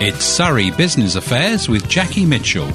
It's Surrey Business Affairs with Jackie Mitchell.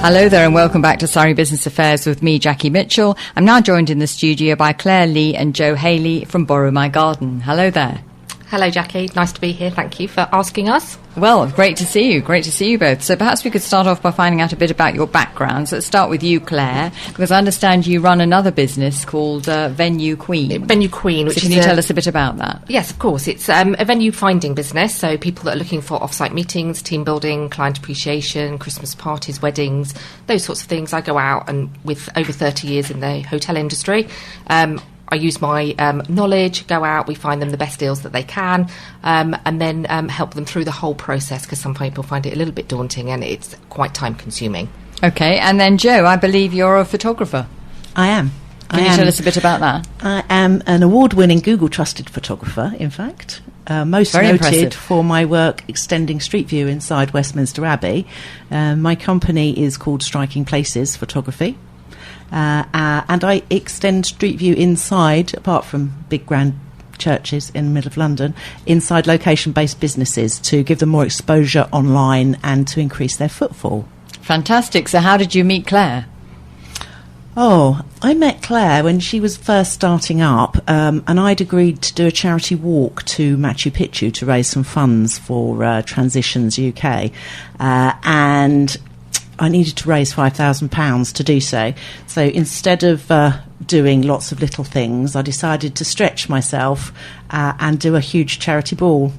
Hello there and welcome back to Surrey Business Affairs with me, Jackie Mitchell. I'm now joined in the studio by Claire, Lee and Jo Hailey from Borrow My Garden. Hello there. Hello, Jackie. Nice to be here. Thank you for asking us. Well, great to see you. Great to see you both. So perhaps we could start off by finding out a bit about your backgrounds. Let's start with you, Claire, because I understand you run another business called Venue Queen. Venue Queen. Which can you tell us a bit about that? Yes, of course. It's a venue finding business, so people that are looking for off-site meetings, team building, client appreciation, Christmas parties, weddings, those sorts of things. I go out and with over 30 years in the hotel industry, I use my knowledge, go out, we find them the best deals that they can, and then help them through the whole process, because some people find it a little bit daunting and it's quite time-consuming. OK, and then Jo, I believe you're a photographer. I am. Can you tell us a bit about that? I am an award-winning Google-trusted photographer, in fact. Most Very noted impressive. for my work extending Street View inside Westminster Abbey. My company is called Striking Places Photography. And I extend Street View inside, apart from big grand churches in the middle of London, inside location-based businesses to give them more exposure online and to increase their footfall. Fantastic. So how did you meet Claire? Oh, I met Claire when she was first starting up, and I'd agreed to do a charity walk to Machu Picchu to raise some funds for Transitions UK, and I needed to raise £5,000 to do so. So instead of doing lots of little things, I decided to stretch myself and do a huge charity ball.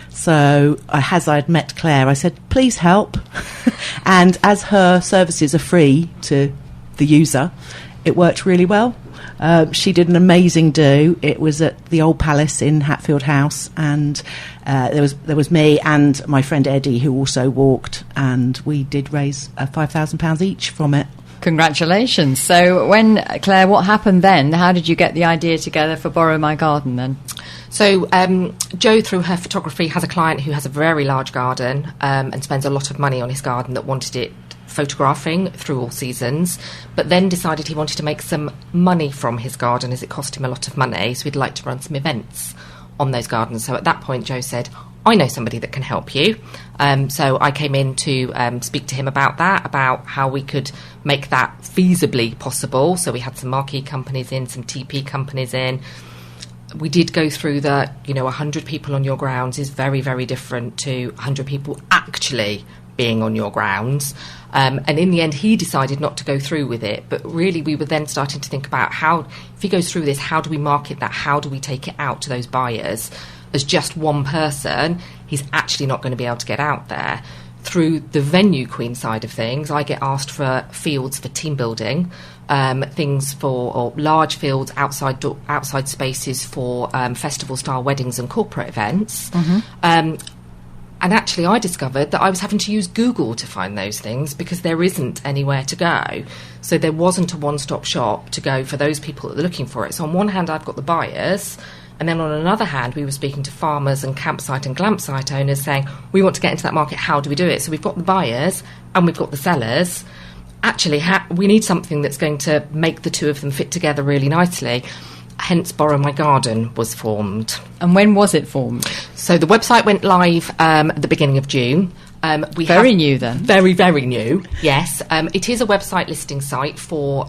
So as I'd met Claire, I said, please help. And as her services are free to the user, it worked really well. She did an amazing do. It was at the Old Palace in Hatfield House, and there was me and my friend Eddie, who also walked, and we did raise £5,000 each from it. Congratulations. So Claire, what happened then? How did you get the idea together for Borrow My Garden then? So Jo, through her photography, has a client who has a very large garden and spends a lot of money on his garden, that wanted it photographing through all seasons, but then decided he wanted to make some money from his garden, as it cost him a lot of money, so he'd like to run some events on those gardens. So at that point Jo said, I know somebody that can help you. So I came in to speak to him about that, about how we could make that feasibly possible. So we had some marquee companies in, some TP companies in. We did go through 100 people on your grounds is very, very different to 100 people actually being on your grounds. And in the end, he decided not to go through with it. But really, we were then starting to think about how, if he goes through this, how do we market that? How do we take it out to those buyers? As just one person, he's actually not going to be able to get out there. Through the Venue Queen side of things, I get asked for fields for team building, things for large fields, outside spaces for festival-style weddings and corporate events. Mm-hmm. And actually, I discovered that I was having to use Google to find those things, because there isn't anywhere to go. So there wasn't a one-stop shop to go for those people that are looking for it. So on one hand, I've got the buyers, and then on another hand, we were speaking to farmers and campsite and glampsite owners saying, we want to get into that market, how do we do it? So we've got the buyers and we've got the sellers. Actually, we need something that's going to make the two of them fit together really nicely. Hence, Borrow My Garden was formed. And when was it formed? So the website went live at the beginning of June. Very new then. Very, very new, yes. It is a website listing site for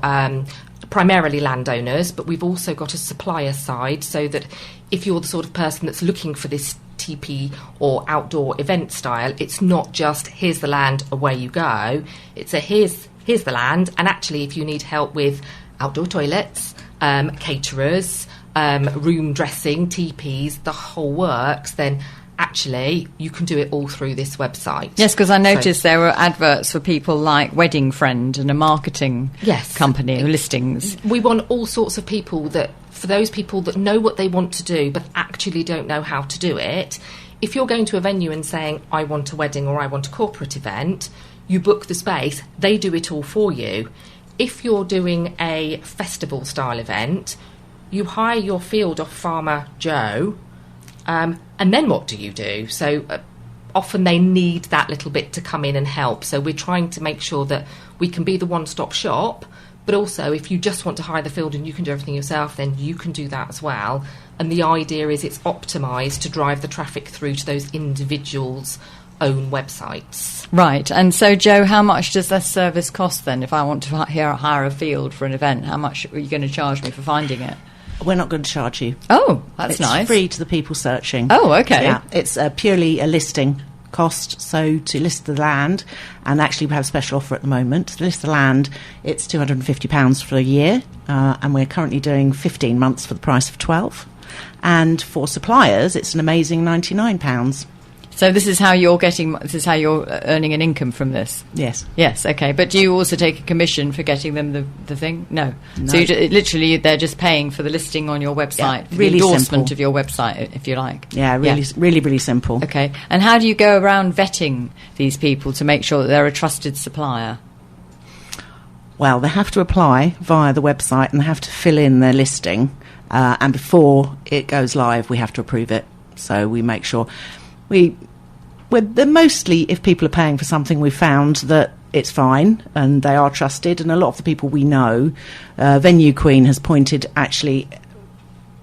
primarily landowners, but we've also got a supplier side, so that if you're the sort of person that's looking for this TP or outdoor event style, it's not just here's the land, away you go. It's a here's the land, and actually if you need help with outdoor toilets, caterers, room dressing, TPs, the whole works, then actually you can do it all through this website. Yes, because I noticed there were adverts for people like Wedding Friend and a marketing company or listings. We want all sorts of people for those people that know what they want to do but actually don't know how to do it. If you're going to a venue and saying, I want a wedding or I want a corporate event, you book the space, they do it all for you. If you're doing a festival style event, you hire your field off Farmer Joe, and then what do you do? So often they need that little bit to come in and help. So we're trying to make sure that we can be the one-stop shop, But also, if you just want to hire the field and you can do everything yourself, then you can do that as well. And the idea is it's optimised to drive the traffic through to those individuals' own websites. Right. And so, Jo, how much does this service cost then? If I want to hire a field for an event, how much are you going to charge me for finding it? We're not going to charge you. Oh, that's nice. It's free to the people searching. Oh, okay. Yeah, it's purely a listing cost. So to list the land, and actually we have a special offer at the moment. To list the land, it's £250 for a year, and we're currently doing 15 months for the price of 12. And for suppliers, it's an amazing £99. So this is how you're earning an income from this? Yes. Yes, okay. But do you also take a commission for getting them the thing? No. So literally they're just paying for the listing on your website, for really the endorsement simple of your website, if you like. Yeah, really simple. Okay. And how do you go around vetting these people to make sure that they're a trusted supplier? Well, they have to apply via the website and they have to fill in their listing. And before it goes live, we have to approve it. So we make sure... We're mostly, if people are paying for something, we've found that it's fine and they are trusted. And a lot of the people we know, Venue Queen has pointed, actually,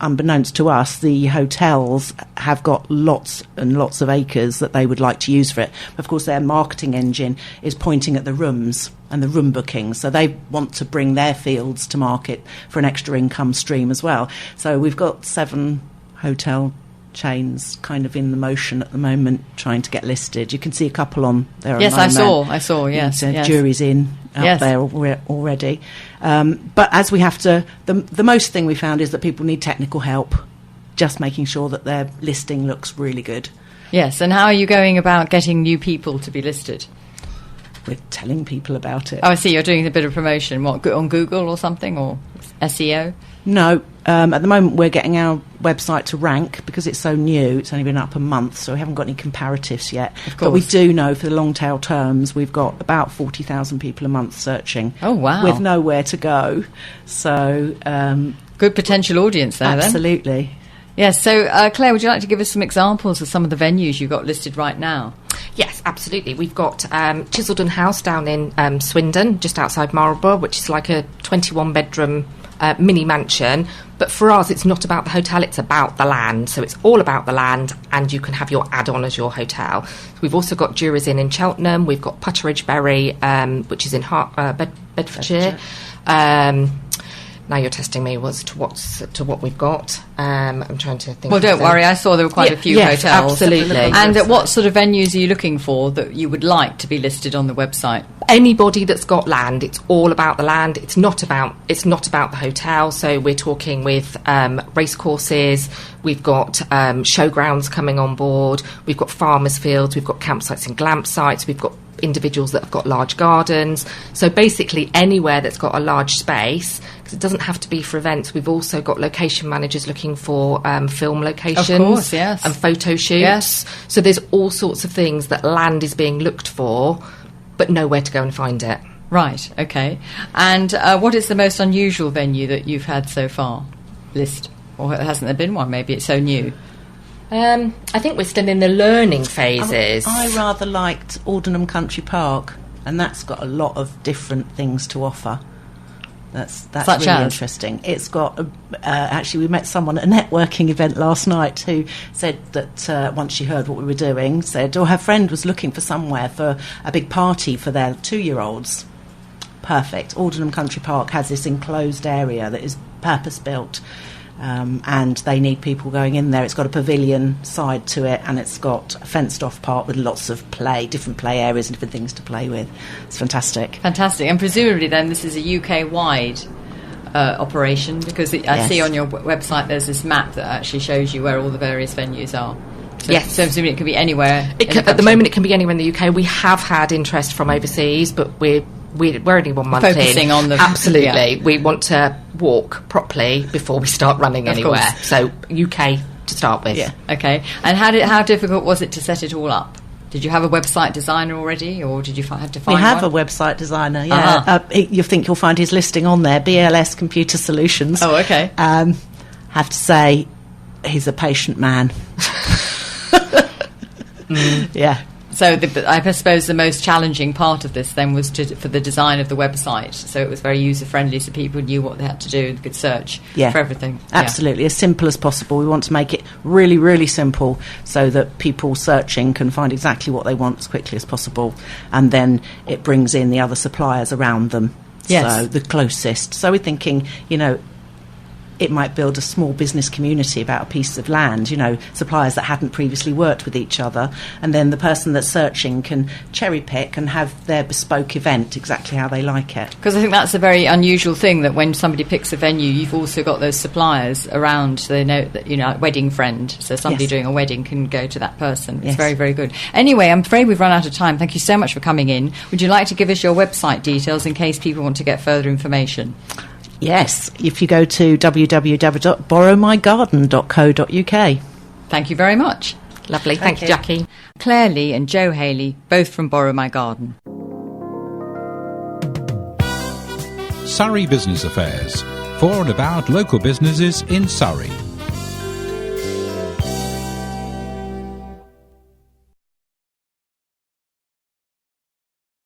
unbeknownst to us, the hotels have got lots and lots of acres that they would like to use for it. Of course, their marketing engine is pointing at the rooms and the room bookings. So they want to bring their fields to market for an extra income stream as well. So we've got 7 hotel chains kind of in the motion at the moment trying to get listed. You can see a couple on there. Yes, I saw, yes. Jury's in up there already. But as we have to, the most thing we found is that people need technical help, just making sure that their listing looks really good. Yes, and how are you going about getting new people to be listed? We're telling people about it. Oh, I see, you're doing a bit of promotion. What, on Google or something, or SEO? No, at the moment we're getting our website to rank because it's so new. It's only been up a month, so we haven't got any comparatives yet. Of course. But we do know for the long tail terms we've got about 40,000 people a month searching. Oh, wow. With nowhere to go. So... good potential audience there, absolutely. Then. Yes, so Claire, would you like to give us some examples of some of the venues you've got listed right now? Yes, absolutely. We've got Chiseldon House down in Swindon, just outside Marlborough, which is like a 21-bedroom mini mansion. But for us, it's not about the hotel, it's about the land. So it's all about the land, and you can have your add-on as your hotel. We've also got Jury's Inn in Cheltenham. We've got Putteridge Bury, which is in Bedfordshire. Now you're testing me to what we've got. I'm trying to think. Well, don't worry. I saw there were quite a few hotels. Absolutely. And what sort of venues are you looking for that you would like to be listed on the website? Anybody that's got land. It's all about the land. It's not about the hotel. So we're talking with race courses. We've got showgrounds coming on board. We've got farmers' fields. We've got campsites and glamp sites. We've got individuals that have got large gardens. So basically anywhere that's got a large space, because it doesn't have to be for events. We've also got location managers looking for film locations, of course, yes, and photo shoots. Yes. So there's all sorts of things that land is being looked for, but nowhere to go and find it. Right, okay. And what is the most unusual venue that you've had so far? Or hasn't there been one? Maybe it's so new. I think we're still in the learning phases. I rather liked Aldenham Country Park, and that's got a lot of different things to offer. That's Such really as? interesting. It's got actually, we met someone at a networking event last night who said that once she heard what we were doing, said, her friend was looking for somewhere for a big party for their 2-year-olds. Perfect. Aldenham Country Park has this enclosed area that is purpose-built. And they need people going in there. It's got a pavilion side to it, and it's got a fenced-off part with lots of different play areas and different things to play with. It's fantastic. Fantastic. And presumably then this is a UK-wide operation, because I see on your website there's this map that actually shows you where all the various venues are. So, yes. So presumably it could be anywhere. At the moment it can be anywhere in the UK. We have had interest from overseas, but we're only 1 month focusing in. on the... Absolutely. Yeah. We want to walk properly before we start running anywhere. Course. So UK to start with. Yeah. Okay. And how difficult was it to set it all up? Did you have a website designer already, or did you have to find one? We have a website designer, yeah. Uh-huh. You think you'll find his listing on there, BLS Computer Solutions. Oh, okay. Have to say, he's a patient man. Yeah. So I suppose the most challenging part of this then was for the design of the website. So it was very user-friendly, so people knew what they had to do, they could search for everything. Absolutely, as simple as possible. We want to make it really, really simple so that people searching can find exactly what they want as quickly as possible. And then it brings in the other suppliers around them, so the closest. So we're thinking, it might build a small business community about a piece of land, suppliers that hadn't previously worked with each other, and then the person that's searching can cherry pick and have their bespoke event exactly how they like it. Because I think that's a very unusual thing, that when somebody picks a venue, you've also got those suppliers around, so they know that, like wedding friend, so somebody doing a wedding can go to that person. It's very, very good. Anyway, I'm afraid we've run out of time. Thank you so much for coming in. Would you like to give us your website details in case people want to get further information? Yes, if you go to www.borrowmygarden.co.uk. Thank you very much. Lovely. Thank you, Jackie. Claire, Lee and Jo Hailey, both from Borrow My Garden. Surrey Business Affairs, for and about local businesses in Surrey.